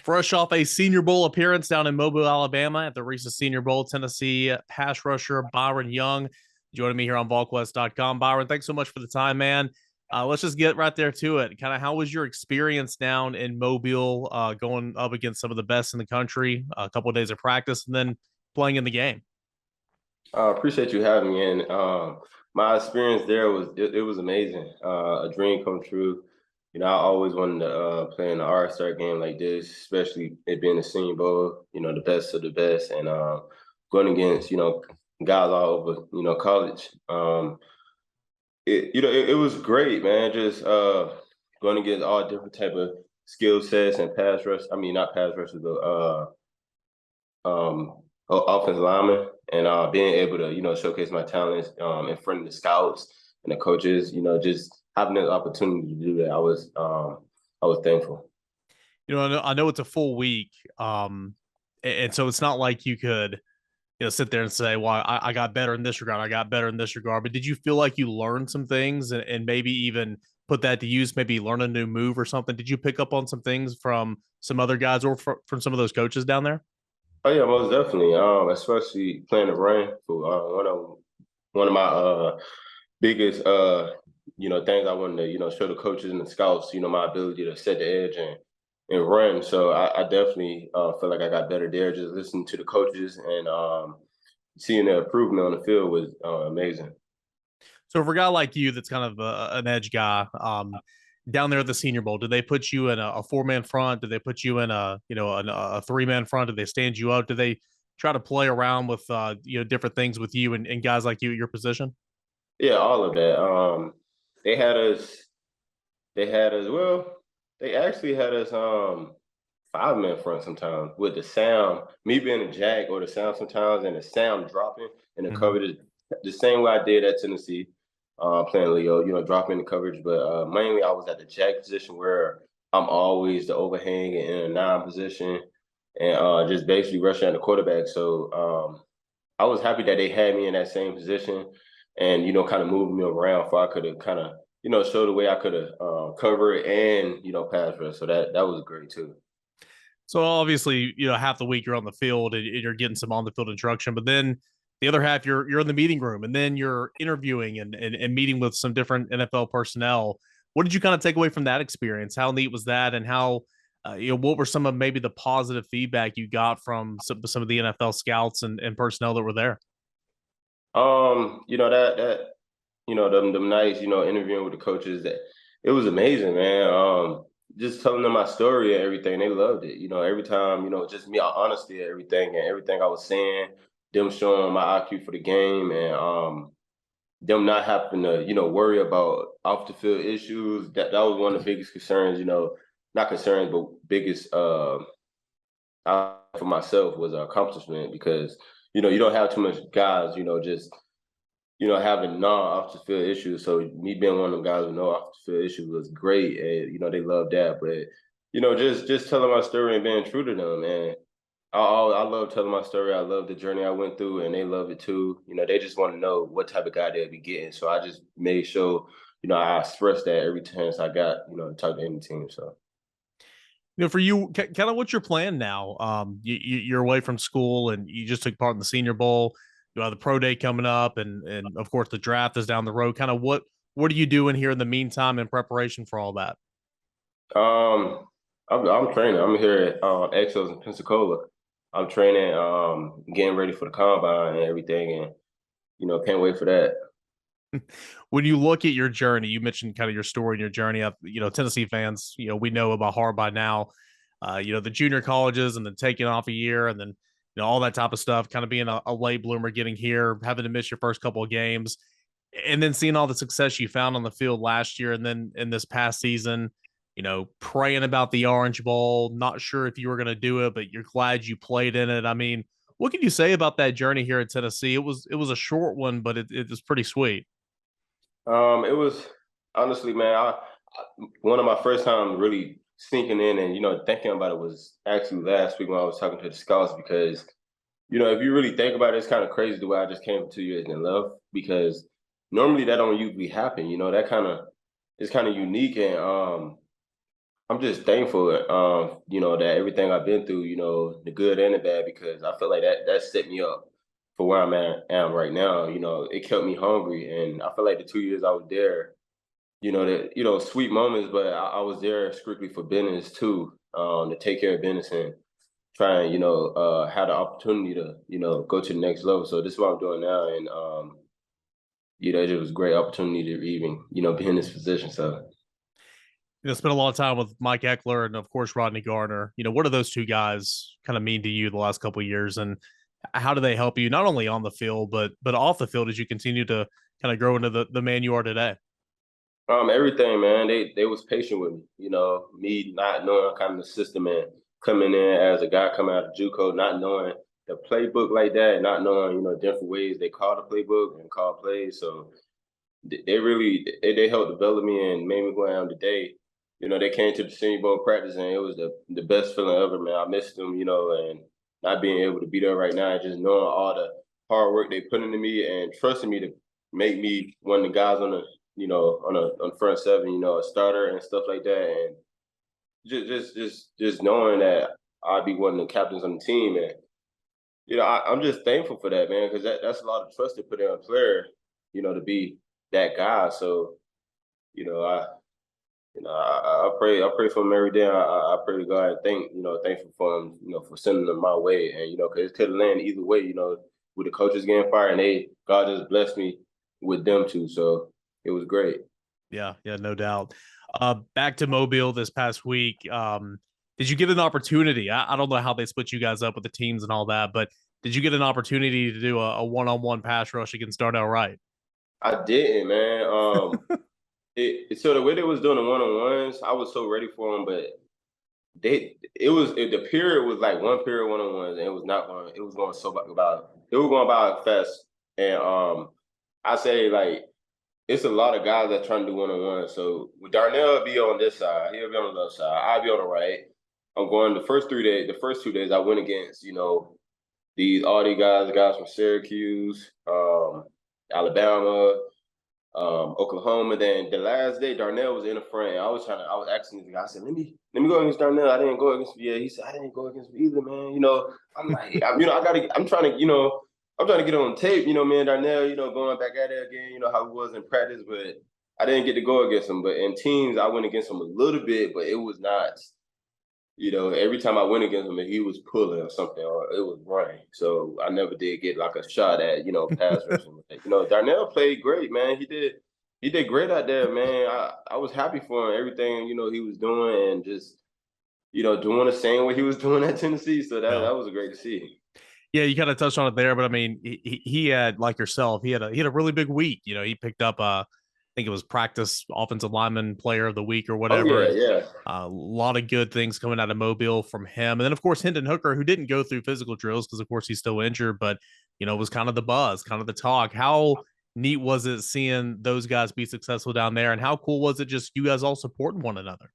Fresh off a Senior Bowl appearance down in Mobile, Alabama at the recent Senior Bowl, Tennessee pass rusher Byron Young joining me here on Volquest.com. Byron, thanks so much for the time, man. Let's just get right there to it. Kind of how was your experience down in Mobile, going up against some of the best in the country, a couple of days of practice, and then playing in the game? Appreciate you having me. And my experience there it was amazing. A dream come true. I always wanted to play in the All-Star game like this, especially it being the Senior Bowl. The best of the best, and going against guys all over college. It was great, man. Just going against all different type of skill sets and pass rush. I mean, not pass rushes, but offensive lineman, and being able to showcase my talents in front of the scouts and the coaches. Just having the opportunity to do that, I was thankful. I know it's a full week, and so it's not like you could sit there and say, well, I got better in this regard. I got better in this regard. But did you feel like you learned some things and maybe even put that to use, maybe learn a new move or something? Did you pick up on some things from some other guys or from some of those coaches down there? Oh yeah, most definitely. Especially playing the run for one of my biggest things I wanted to show the coaches and the scouts my ability to set the edge and run. So I definitely feel like I got better there. Just listening to the coaches and seeing the improvement on the field was amazing. So for a guy like you, that's kind of an edge guy, down there at the Senior Bowl, did they put you in a four-man front? Did they put you in a three-man front? Did they stand you up? Did they try to play around with different things with you and guys like you at your position? Yeah, all of that. They had us. They had us. Well, they actually had us five-man front sometimes with the sound. Me being a jack or the sound sometimes, and the sound dropping and the Mm-hmm. coverage the same way I did at Tennessee, playing Leo. Dropping the coverage, but mainly I was at the jack position where I'm always the overhang and in a nine position, and just basically rushing at the quarterback. So I was happy that they had me in that same position and, kind of moved me around so I could have kind of, show the way I could have covered and, pass rush. So that was great too. So obviously, half the week you're on the field and you're getting some on the field instruction, but then the other half you're in the meeting room and then you're interviewing and meeting with some different NFL personnel. What did you kind of take away from that experience? How neat was that, and how what were some of maybe the positive feedback you got from some of the NFL scouts and personnel that were there? That them nights, interviewing with the coaches, that it was amazing, man. Just telling them my story and everything, they loved it. Every time, just me, honesty, everything I was saying, them showing my IQ for the game, and them not having to, worry about off the field issues. That was one of the biggest concerns, not concerns, but biggest for myself was an accomplishment because you don't have too much guys, just having non off the field issues. So me being one of them guys with no off the field issues was great, and they love that. But just telling my story and being true to them, and I love telling my story. I love the journey I went through, and they love it too. They just want to know what type of guy they'll be getting. So I just made sure I expressed that every chance I got, to talk to any team. So. For you, kind of what's your plan now? You're away from school and you just took part in the Senior Bowl. You have the pro day coming up, and of course the draft is down the road. Kind of what are you doing here in the meantime in preparation for all that? Um, I'm training. I'm here at Exos in Pensacola. I'm training, getting ready for the combine and everything, and can't wait for that. When you look at your journey, you mentioned kind of your story and your journey up. Tennessee fans, we know about hard by now. The junior colleges and then taking off a year and then all that type of stuff. Kind of being a late bloomer, getting here, having to miss your first couple of games, and then seeing all the success you found on the field last year and then in this past season. Praying about the Orange Bowl, not sure if you were going to do it, but you're glad you played in it. I mean, what can you say about that journey here at Tennessee? It was a short one, but it was pretty sweet. It was honestly, man, one of my first time really sinking in and thinking about it was actually last week when I was talking to the scouts because if you really think about it, it's kind of crazy the way I just came for 2 years and left because normally that don't usually happen. That kind of is kind of unique and I'm just thankful, that everything I've been through, the good and the bad, because I feel like that set me up for where am right now. It kept me hungry, and I feel like the 2 years I was there, sweet moments, but I was there strictly for business too, to take care of business and try and have the opportunity to go to the next level. So this is what I'm doing now, and it was a great opportunity to even be in this position. So. Spent a lot of time with Mike Eckler and of course Rodney Garner. What do those two guys kind of mean to you the last couple of years, and how do they help you not only on the field but off the field as you continue to kind of grow into the man you are today? Everything, man. They was patient with me. Me not knowing kind of the system and coming in as a guy coming out of JUCO, not knowing the playbook like that, not knowing different ways they call the playbook and call plays. So they really they helped develop me and made me who I am today. They came to the Senior Bowl practice and it was the best feeling ever, man. I missed them, and not being able to be there right now, and just knowing all the hard work they put into me and trusting me to make me one of the guys on the on front seven, a starter and stuff like that, and just knowing that I'd be one of the captains on the team, and I'm just thankful for that, man, because that's a lot of trust to put in a player, to be that guy. So you know, I I pray for him every day. I pray to God and thankful for him, for sending them my way, and because it could have landed either way, with the coaches getting fired, and God just blessed me with them too, so it was great. Yeah, yeah, no doubt. Back to Mobile this past week. Did you get an opportunity? I don't know how they split you guys up with the teams and all that, but did you get an opportunity to do a one-on-one pass rush against Darnell Wright? I didn't, man. So the way they was doing the one on ones, I was so ready for them, but the period was like one period one on ones, and it was going so about it was going about fast, and I say like it's a lot of guys that trying to do one on one. So with Darnell be on this side, he'll be on the left side, I'll be on the right. I'm going the first 2 days I went against all these guys from Syracuse, Alabama, Oklahoma. Then the last day, Darnell was in the front. And I was asking this guy. I said, let me go against Darnell. I didn't go against him. Yeah, he said I didn't go against him either, man. I'm like, I'm trying to get on tape. Me and Darnell, going back at it again. How he was in practice, but I didn't get to go against him. But in teams, I went against him a little bit, but it was not. Every time I went against him, he was pulling or something, or it was running. So I never did get like a shot at, pass rushing. Darnell played great, man. He did great out there, man. I was happy for him, everything, he was doing, and just, doing the same way he was doing at Tennessee. So Yeah. that was great to see. Yeah, you kind of touched on it there, but I mean, he had like yourself, he had a really big week. He picked up I think it was practice offensive lineman player of the week or Oh whatever, yeah, and yeah. a lot of good things coming out of Mobile from him. And then of course Hendon Hooker, who didn't go through physical drills because of course he's still injured, but was kind of the buzz, kind of the talk. How neat was it seeing those guys be successful down there, and how cool was it just you guys all supporting one another?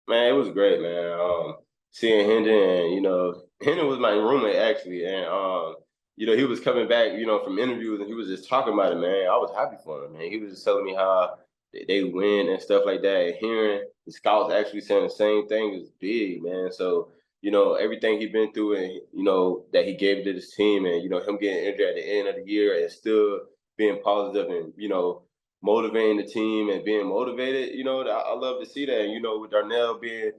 Man, it was great, man. Seeing Hendon, and Hendon was my roommate actually, and he was coming back, from interviews, and he was just talking about it, man. I was happy for him, man. He was just telling me how they win and stuff like that. And hearing the scouts actually saying the same thing is big, man. So everything he'd been through, and that he gave to this team, and him getting injured at the end of the year, and still being positive, and motivating the team and being motivated. I love to see that. And, with Darnell being,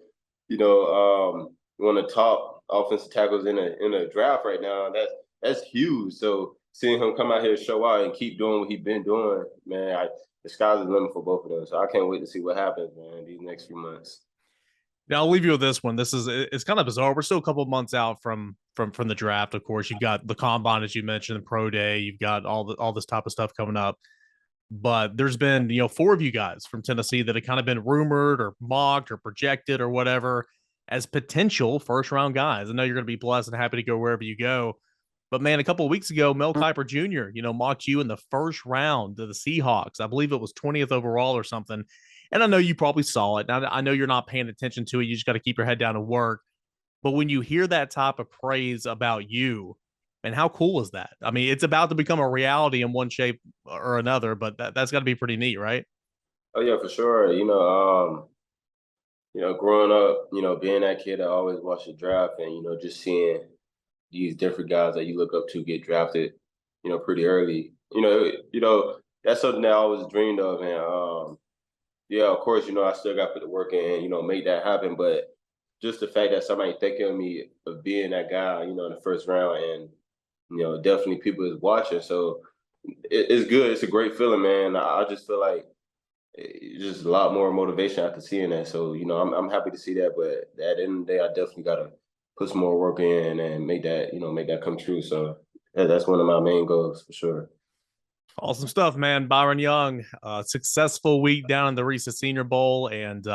one of the top offensive tackles in a draft right now, that's huge. So seeing him come out here, show out, and keep doing what he's been doing, man, the sky's the limit for both of them. So I can't wait to see what happens, man, these next few months. Now I'll leave you with this one. It's kind of bizarre. We're still a couple of months out from the draft. Of course, you've got the combine as you mentioned, the pro day. You've got all this type of stuff coming up. But there's been four of you guys from Tennessee that have kind of been rumored or mocked or projected or whatever as potential first round guys. I know you're going to be blessed and happy to go wherever you go. But man, a couple of weeks ago, Mel Kiper Jr., mocked you in the first round to the Seahawks. I believe it was 20th overall or something. And I know you probably saw it. Now, I know you're not paying attention to it. You just got to keep your head down and work. But when you hear that type of praise about you, and how cool is that? I mean, it's about to become a reality in one shape or another, but that's got to be pretty neat, right? Oh yeah, for sure. growing up, being that kid, I always watched the draft, and just seeing these different guys that you look up to get drafted, pretty early. That's something that I always dreamed of, and yeah, of course, I still got to put the work in, make that happen. But just the fact that somebody thinking of me of being that guy, in the first round, and definitely people is watching, so it's good. It's a great feeling, man. I just feel like it's just a lot more motivation after seeing that. So I'm happy to see that. But at the end of the day, I definitely gotta put some more work in and make that come true. So that's one of my main goals for sure. Awesome stuff, man. Byron Young, successful week down in the Reese Senior Bowl, and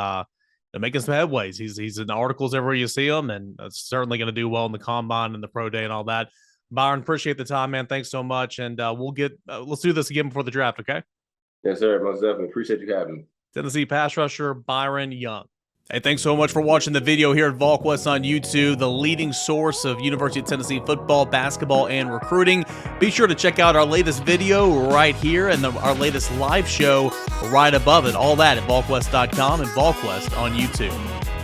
making some headways. He's in articles everywhere you see him, and certainly going to do well in the combine and the pro day and all that. Byron, appreciate the time, man. Thanks so much, and let's do this again before the draft, okay? Yes, sir. Most definitely appreciate you having me. Tennessee pass rusher Byron Young. Hey, thanks so much for watching the video here at Volquest on YouTube, the leading source of University of Tennessee football, basketball, and recruiting. Be sure to check out our latest video right here and our latest live show right above it. All that at Volquest.com and Volquest on YouTube.